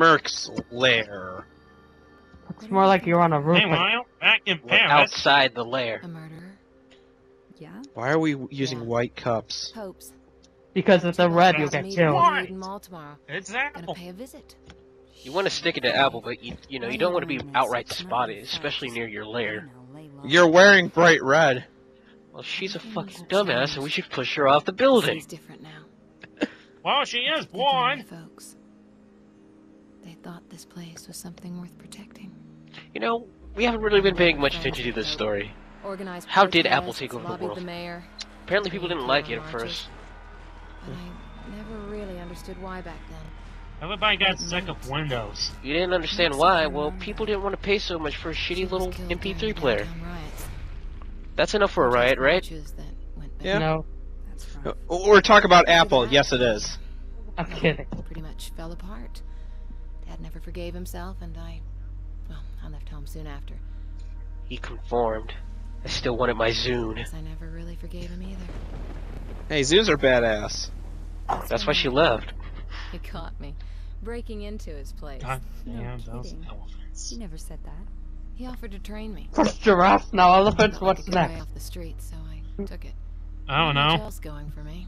Merc's lair. It's more like you're on a roof. Meanwhile, back in We're Paris. outside the lair. A murderer? Yeah? Why are we using Yeah. white cups? Hopes. Because if they're red, you'll Meet get in killed. Why? Eden Mall tomorrow. It's Gonna Apple. pay a visit. You want to stick it to Apple, but you know you don't want to be outright spotted, especially near your lair. You're wearing bright red. Well, she's a fucking dumbass, and we should push her off the building. It's different now. Well, she is Thinking of blind. my folks. They thought this place was something worth protecting. You know, we haven't really been paying much attention to this story. Organized How did protests, Apple take over the lobbied world? The mayor, Apparently people didn't like it at first. but I never really understood why back then. Everybody got sick of Windows. You didn't understand why? Well, people didn't want to pay so much for a shitty little Killed MP3 during player. downtown riots. That's enough for a riot, right? Marches that went bad. Yeah. No, That's right. We're talking about Apple. Yes, it is. I'm kidding. Pretty much fell apart. Dad never forgave himself, and I left home soon after. He conformed. I still wanted my Zune. Guess I never really forgave him either. Hey, zoos are badass. That's why she left. He caught me breaking into his place. God No damn those kidding. elephants. You never said that. He offered to train me. First giraffe, now elephants, Felt like what's I could get away next? off the street, so I took it. I don't Not much know. else going for me.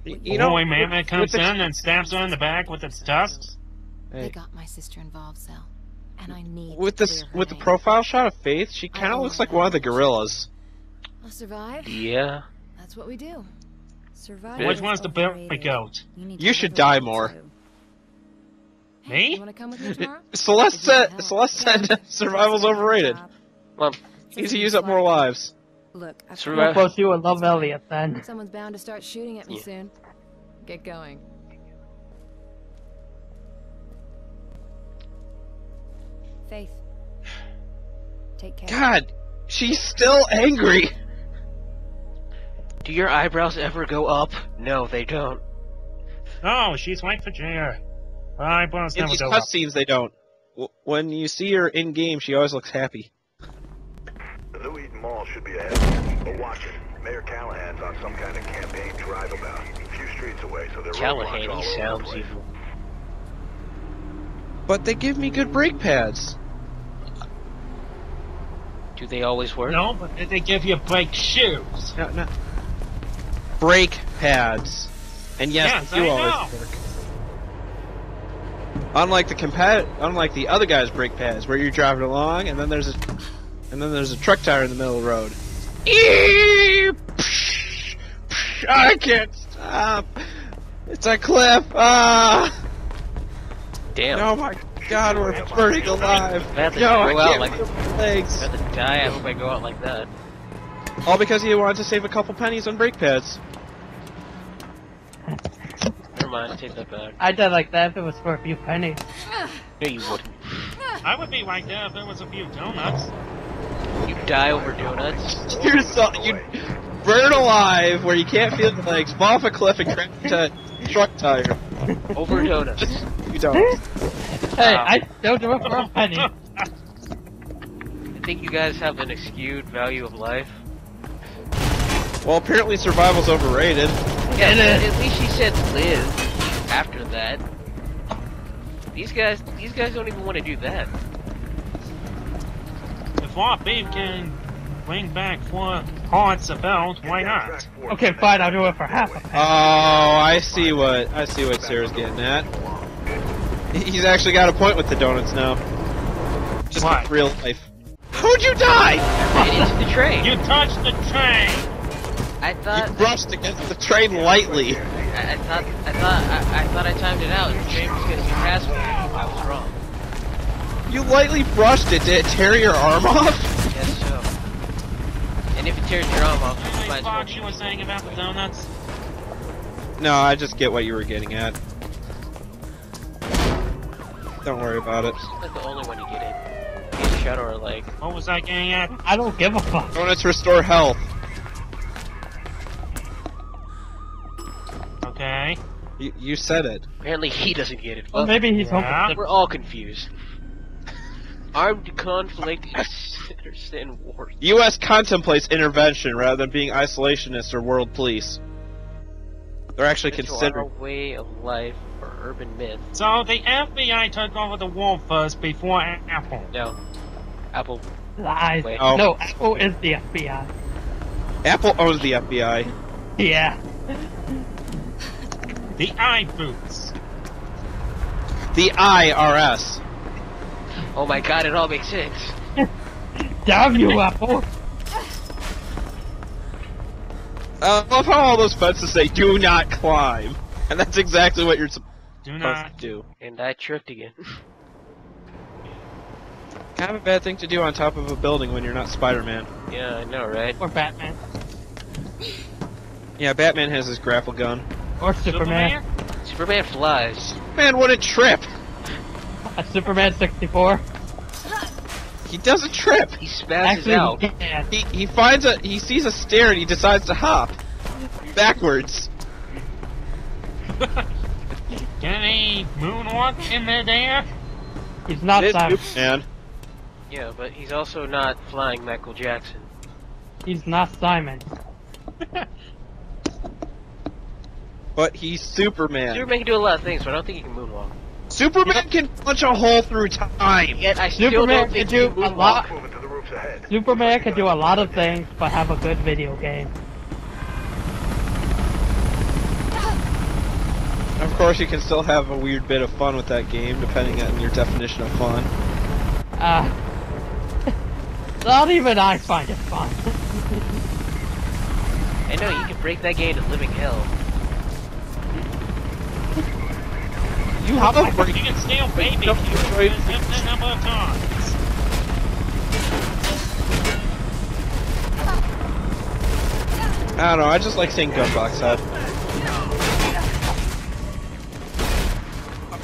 You know, Boy, man, that comes with the- in and stabs her in the back with its tusks. They Hey, got my sister involved, Sal, and I need with to this, clear her with the name. profile shot of Faith, she kind of looks like one of the gorillas. I'll survive. Yeah. That's what we do. Survival Which is one's the Billy overrated. goat? need You to should live die with it, more. too. Hey, Me? you want to come with me tomorrow? Celeste said survival's overrated. Well, Needs to use up more lives. Look, I Survival- Well, you would love Elliot then. Someone's bound to start shooting at me Yeah. soon. Get going. Faith. Take care. God, she's still angry. do your eyebrows ever go up? No, they don't. Oh, she's white for Junior. Eyebrows In never these go up. cutscenes, they don't. When you see her in game, she always looks happy. The New Eden Mall should be ahead, but watch it. Mayor Callahan's on some kind of campaign drive about. A few streets away, so they're Callahan, roadblocks all he over the sounds place. evil. But they give me good brake pads. Do they always work? No, but did they give you brake shoes? No. Brake pads. And yes, Yes, they do I always know. work. Unlike the other guy's brake pads, where you're driving along, and then there's a truck tire in the middle of the road. I can't stop. It's a cliff. Ah! Damn. Oh my God, we're burning alive. I have to No, I go out can't like- feel my legs. I have to die. I hope I go out like that. All because he wanted to save a couple pennies on brake pads. Never mind. Take that back. I did like that if it was for a few pennies. No, you wouldn't. I would be right there if there was a few donuts. You die over donuts. You burn alive where you can't feel your legs, fall off a cliff and crash into a truck tire. Over donuts. You don't. Hey, I still do it for a penny. I think you guys have an skewed value of life. Well, apparently survival's overrated. Yeah, It but is. at least she said live after that. These guys don't even want to do that. If Raw Beef can bring back 4 hearts of belt, why not? Okay, fine, I'll do it for half a penny. Oh, I see what Sarah's getting at. He's actually got a point with the donuts now. Just Why? like real life. How'd you die? It is the train. You touched the train! I You thought brushed against the train lightly. I thought I timed it out. The train was gonna be past me. I was wrong. You lightly brushed it. Did it tear your arm off? Yes, so. And if it tears your arm off, you Any might as well. thoughts you were saying about the donuts? No, I just get what you were getting at. Don't worry about it. Seems like the only one you get it. Me and Shadow are like, What was I getting at? I don't give a fuck. Donuts restore health. Okay. You said it. apparently he doesn't get it. Well, Well, maybe he's Yeah. hoping we're all confused. Armed conflict is citizen war. U.S. contemplates intervention rather than being isolationist or world police. They're actually It's our considering. way of life, or urban myth. So the FBI took over the world first before Apple. No. Apple. Lies. Wait. Oh. No, Apple is the FBI. Apple owns the FBI. Yeah. The iBoots. The IRS. Oh my god, it all makes sense. Damn you, Apple. I love how all those fences say, do not climb. And that's exactly what you're supposed Do to not. do. And I tripped again. Kind of a bad thing to do on top of a building when you're not Spider-Man. Yeah, I know, right? Or Batman. Yeah, Batman has his grapple gun. Or Superman. Superman flies. Man, what a trip! A Superman 64. He doesn't trip. He spazzes Actually, out. he can. He sees a stair and he decides to hop. Backwards. Can he moonwalk in midair? He's not It is Simon. Superman. Yeah, but he's also not flying Michael Jackson. He's not Simon. But he's Superman. Superman can do a lot of things, but I don't think he can moonwalk. Superman can punch a hole through time. Yet I still Superman don't can think do he can a moonwalk. lot. Moving to the roofs ahead. Superman can do a lot of things, but have a good video game. Of course, you can still have a weird bit of fun with that game, depending on your definition of fun. Not even I find it fun. I know, you can break that game to living hell. You have a You can steal baby Don't cubes destroy- a certain number of times. I don't know, I just like seeing Gunbox head.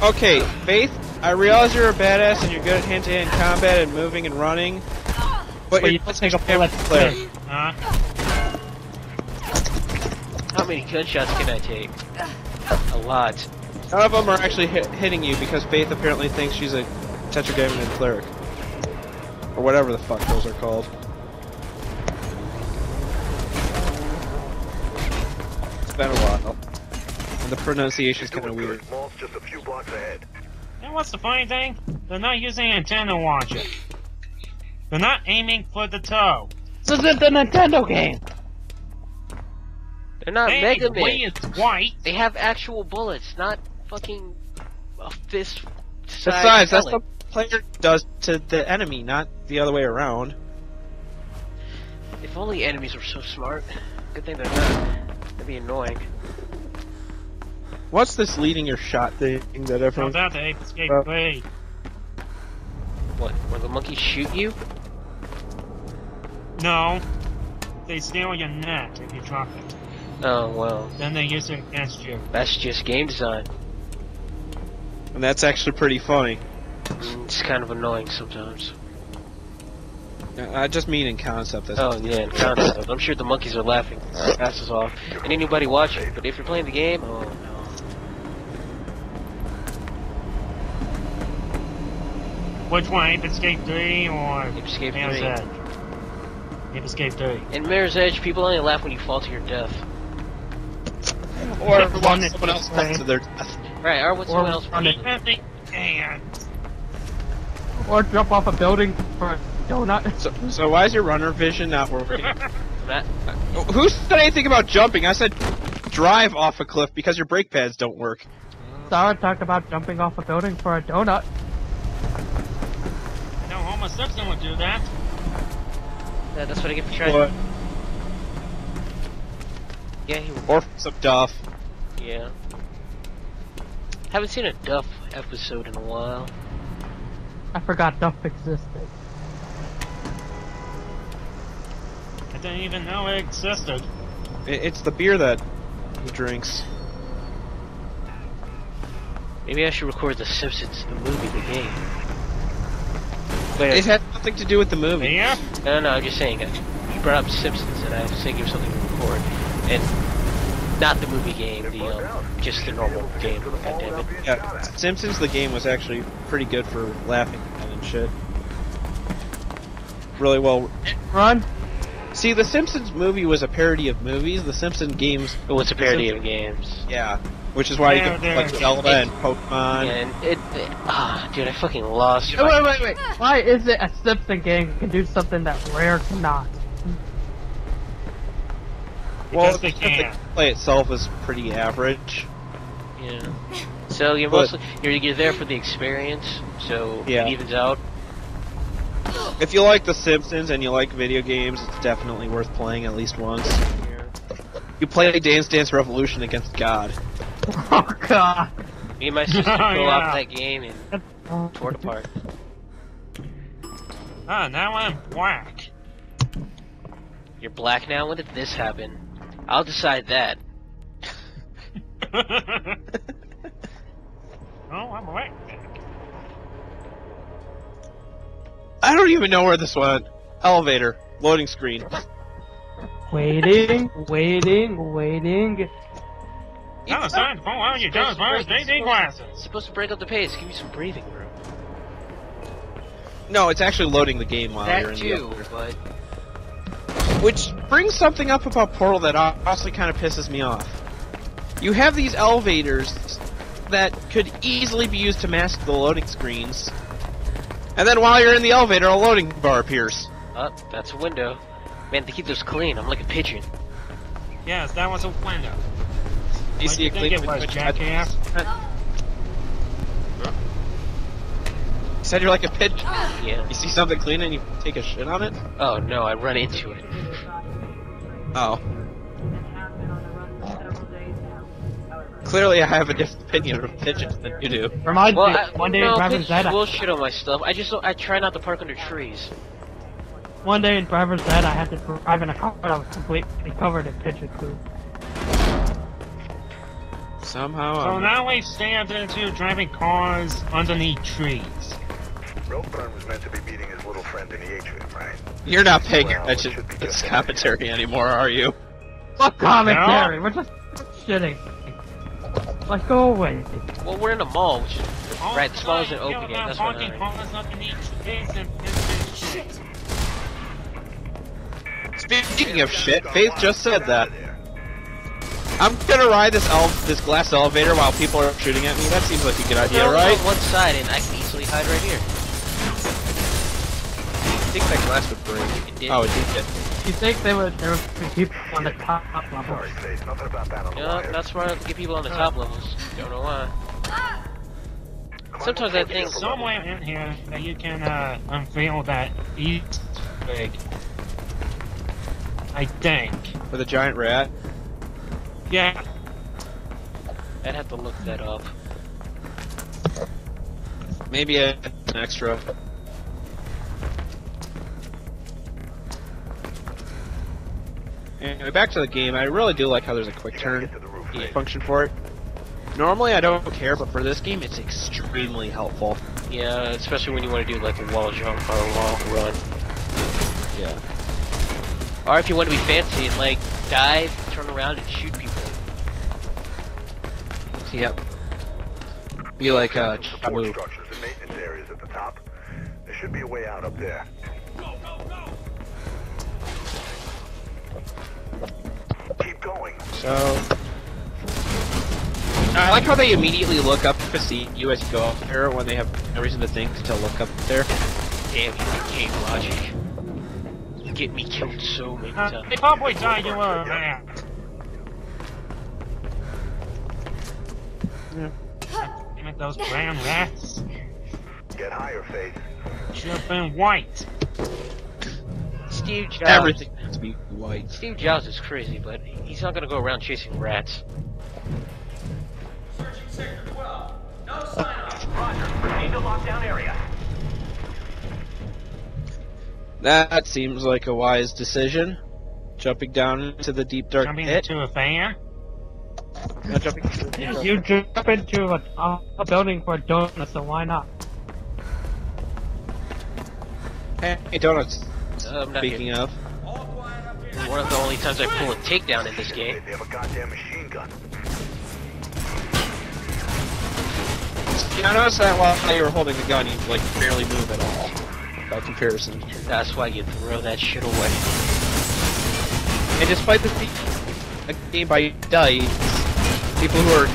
Okay, Faith, I realize you're a badass and you're good at hand-to-hand combat and moving and running, but you you're just not take a a bullet player. straight. Huh? How many gunshots can I take? A lot. None of them are actually hitting you because Faith apparently thinks she's a Tetragrammaton cleric. Or whatever the fuck those are called. It's been a while. And the pronunciation's kind of Doing weird. good. Mall's just a few blocks ahead. And what's the funny thing? They're not using an antenna launcher. They're not aiming for the toe. This isn't the Nintendo game. They're not Mega Man. It's white. They have actual bullets, not fucking a fist. Besides, that's what the player does to the enemy, not the other way around. If only enemies were so smart. Good thing they're not. That'd be annoying. What's this leading your shot thing that Comes everyone... out to Ape Escape Well- 3. What? Where the monkeys shoot you? No. They steal your net if you drop it. Oh well, Then they use it against you. that's just game design. And that's actually pretty funny. It's kind of annoying sometimes. I just mean in concept. That's Oh yeah, in concept. I'm sure the monkeys are laughing their asses off, and anybody watching. But if you're playing the game, oh no. Which one? Ape Escape 3 or Ape Escape Mirror's 3. Edge? Ape Escape 3. In Mirror's Edge, people only laugh when you fall to your death. Or One watch is someone else playing. fall to their death. Right, or what's someone else run it. At the end. Or jump off a building for a donut. So why is your runner vision not working? That, Who said anything about jumping? I said drive off a cliff because your brake pads don't work. Sarah talked about jumping off a building for a donut. No, Homer Simpson would do that. that's what I get for trying. What? Yeah, he would. Or some Duff. Yeah. Haven't seen a Duff episode in a while. I forgot Duff existed. I didn't even know it existed. It's the beer that he drinks. Maybe I should record The Simpsons, the movie, the game. Wait, It had nothing to do with the movie. Yeah? no, I'm just saying. You brought up Simpsons, and I was thinking of something to record. And not the movie game, just the normal game. God damn it. Yeah, Simpsons the game was actually pretty good for laughing at and shit. Really well. Run. See, the Simpsons movie was a parody of movies. The Simpsons games. Well, it's a parody of games. Yeah, Which is why you Yeah, can like Zelda and Pokemon. And dude, I fucking lost. Wait. Why is it a Simpson game can do something that Rare cannot? Well, Because they the can. play itself is pretty average. Yeah. So you're But- mostly you're there for the experience. So Yeah. it evens out. If you like The Simpsons and you like video games, it's definitely worth playing at least once. You play Dance Dance Revolution against God. Oh god. Me and my sister Yeah. co-op that game and tore it apart. Ah, now I'm black. You're black now. When did this happen? I'll decide that. Oh, I'm right back. I don't even know where this went. Elevator. Loading screen. Waiting. Now it's time to pull out your Joe's Mars 3D glasses. It's supposed to break up the pace. Give me some breathing room. No, it's actually loading the game while you're That in the too, elevator. but Which brings something up about Portal that honestly kind of pisses me off. You have these elevators that could easily be used to mask the loading screens. And then while you're in the elevator, a loading bar appears. that's a window. Man, they keep those clean. I'm like a pigeon. Yes, that was a window. You What see a do you think clean it was, window. jackass? You said you're like a pigeon. Yeah. You see something clean and you take a shit on it? Oh no, I run into it. Oh. Clearly I have a different opinion of pigeons than you do. Reminds Well, me, one day in Driver's Ed, will shit on my stuff. I try not to park under trees. one day in Driver's Ed, I had to drive in a car that was completely covered in pigeon poop. Somehow So I'm... now we stand into driving cars underneath trees. Roseburn was meant to be meeting his little friend in the atrium, right? You're not paying Well, attention it should be to this good. commentary anymore, are you? What commentary? We're just shitting. Like, go away. Well, we're in a mall, which is All right. As long as right, it's open, you're yeah, not that's parking fine. cars underneath trees and shit. Speaking of shit, Faith just said that. I'm gonna ride this glass elevator while people are shooting at me. That seems like a good idea, No, right? on one side, and I can easily hide right here. I think that glass would break. It did. Oh, it did. You think there would be people on the top level? Sorry, Faith. Nothing about that on the No, wire. not smart enough to get people on the top levels. Don't know why. Sometimes I think Somewhere in here that you can unveil that Easter egg. I think. With a giant rat. Yeah. I'd have to look that up. Maybe an extra. Anyway, back to the game. I really do like how there's a quick turn Get to the roof, Faith. function for it. Normally I don't care, but for this game it's extremely helpful. Yeah, especially when you want to do like a wall jump or a wall run. Yeah. Or if you want to be fancy and like dive, turn around and shoot people. Yep. Be like Support Woo. structures and maintenance areas at the top. There should be a way out up there. Keep going. So I like how they immediately look up to see you as you go up there when they have no reason to think to look up there. Damn you, game logic. You get me killed so many times. They probably thought you were a man. Damn it, those brown rats. Get higher, Faith. Should have been white. Steve Jobs. Everything has to be white. Steve Jobs is crazy, but he's not gonna go around chasing rats. That seems like a wise decision. Jumping down into the deep dark Jumping pit. into a fan. Not jumping into the deep dark You jump into a building for donuts, so why not? Hey, donuts. I'm not Speaking of, one of the only times I pull a takedown in this game. They have a goddamn machine gun. I noticed that while you were holding the gun, you like barely move at all. By comparison. That's why you throw that shit away. And despite this being a game by DICE, people who are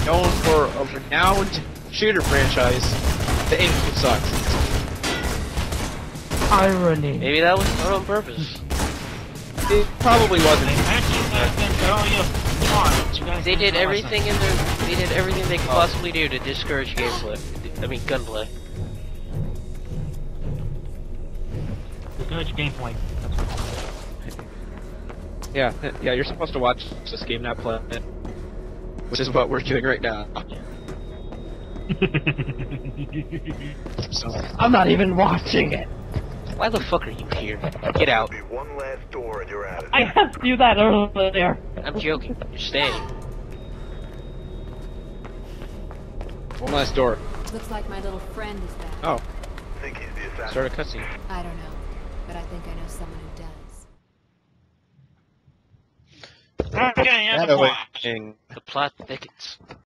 known for a renowned shooter franchise, the aim sucks. Irony. Maybe that was done on purpose. It probably wasn't. They mentioned that in earlier parts. You guys They did didn't everything listen. in their. They did everything they could possibly do to discourage gameplay. I mean, gunplay. Good gameplay. Yeah, you're supposed to watch this game, not play it. Which is what we're doing right now. So, I'm not even watching it. Why the fuck are you here? Get out. Be one last door and you're out of I there. asked you that earlier. I'm joking. You're staying. one last door. Looks like my little friend is back. Oh, Think he's the assassin? start a cutscene. I don't know, but I think I know someone who does. Okay, yeah, the That plot. thing. The plot thickens.